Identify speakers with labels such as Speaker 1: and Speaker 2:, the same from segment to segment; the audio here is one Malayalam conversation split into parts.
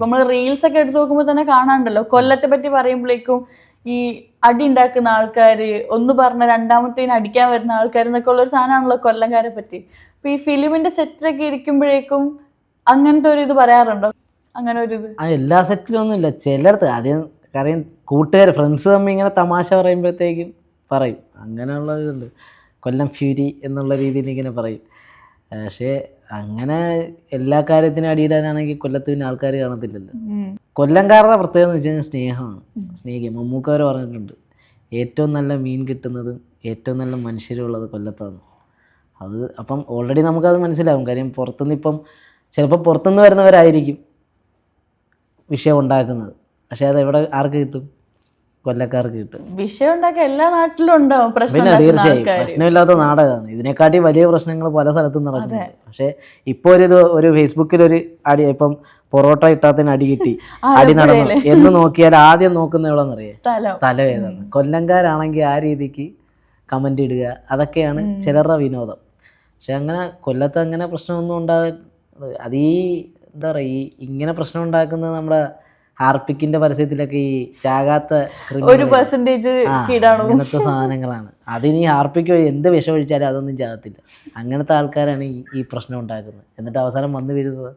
Speaker 1: ഇപ്പൊ നമ്മൾ റീൽസ് ഒക്കെ എടുത്ത് നോക്കുമ്പോൾ തന്നെ കാണാണ്ടല്ലോ, കൊല്ലത്തെ പറ്റി പറയുമ്പോഴേക്കും ഈ അടി ഉണ്ടാക്കുന്ന ആൾക്കാര്, ഒന്ന് പറഞ്ഞ രണ്ടാമത്തേന് അടിക്കാൻ വരുന്ന ആൾക്കാർ എന്നൊക്കെ ഉള്ള ഒരു സാധനമാണല്ലോ കൊല്ലംകാരെ പറ്റി. അപ്പൊ ഈ ഫിലിമിന്റെ സെറ്റിലൊക്കെ ഇരിക്കുമ്പോഴേക്കും അങ്ങനത്തെ ഒരു ഇത് പറയാറുണ്ടോ? അങ്ങനെ ഒരു ഇത്
Speaker 2: എല്ലാ സെറ്റിലും ഒന്നുമില്ല, ചിലടത്ത് ആദ്യം കാര്യം കൂട്ടുകാർ ഫ്രണ്ട്സ് തമ്മിൽ ഇങ്ങനെ തമാശ പറയുമ്പോഴത്തേക്കും പറയും, അങ്ങനെയുള്ള ഇതുണ്ട്. കൊല്ലം ഫ്യൂരി എന്നുള്ള രീതിയിൽ ഇങ്ങനെ പറയും. പക്ഷേ അങ്ങനെ എല്ലാ കാര്യത്തിനും അടിയിടാനാണെങ്കിൽ കൊല്ലത്ത് പിന്നെ ആൾക്കാർ കാണത്തില്ലല്ലോ. കൊല്ലംകാരുടെ പ്രത്യേകത എന്ന് വെച്ച് കഴിഞ്ഞാൽ സ്നേഹമാണ്. സ്നേഹിക്കുക. മമ്മൂക്കാർ പറഞ്ഞിട്ടുണ്ട്, ഏറ്റവും നല്ല മീൻ കിട്ടുന്നതും ഏറ്റവും നല്ല മനുഷ്യരുള്ളത് കൊല്ലത്താണ്. അത് അപ്പം ഓൾറെഡി നമുക്കത് മനസ്സിലാവും. കാര്യം പുറത്തുനിന്ന് ഇപ്പം ചിലപ്പോൾ പുറത്തുനിന്ന് വരുന്നവരായിരിക്കും വിഷയം ഉണ്ടാക്കുന്നത്, പക്ഷെ അത് എവിടെ ആർക്ക് കിട്ടും? കൊല്ലക്കാർക്ക് കിട്ടും.
Speaker 1: വിഷയം ഉണ്ടാക്കാൻ എല്ലാ നാട്ടിലും ഉണ്ടാവും പ്രശ്നം.
Speaker 2: പിന്നെ തീർച്ചയായും പ്രശ്നമില്ലാത്ത നാടകമാണ്. ഇതിനെക്കാട്ടി വലിയ പ്രശ്നങ്ങൾ പല സ്ഥലത്തും നടക്കുന്നുണ്ട്. പക്ഷേ ഇപ്പോൾ ഒരു ഫേസ്ബുക്കിലൊരു അടി, ഇപ്പം പൊറോട്ട ഇട്ടാത്തിന് അടി കിട്ടി, അടി നടന്നു എന്ന് നോക്കിയാൽ ആദ്യം നോക്കുന്ന എവിടെന്നറിയാം, സ്ഥലം ഏതാണ്. കൊല്ലംകാരാണെങ്കിൽ ആ രീതിക്ക് കമൻ്റ് ഇടുക, അതൊക്കെയാണ് ചിലരുടെ വിനോദം. പക്ഷെ അങ്ങനെ കൊല്ലത്ത് അങ്ങനെ പ്രശ്നമൊന്നും അത് ഈ എന്താ പറയുക, ഈ ഇങ്ങനെ പ്രശ്നം ഉണ്ടാക്കുന്നത് നമ്മുടെ ഹാർപ്പിക്കിന്റെ പരസ്യത്തിലൊക്കെ ഈ ചാകാത്ത അങ്ങനത്തെ സാധനങ്ങളാണ്. അതിന് ഹാർപ്പിക്ക് എന്ത് വിഷം ഒഴിച്ചാലും അതൊന്നും ചാകത്തില്ല. അങ്ങനത്തെ ആൾക്കാരാണ് ഈ പ്രശ്നം ഉണ്ടാക്കുന്നത്. എന്നിട്ട് അവസാനം വന്നു വീഴുന്നത്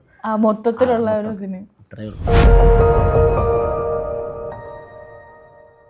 Speaker 1: മൊത്തത്തിലുള്ള
Speaker 2: അത്രയേ ഉള്ളൂ.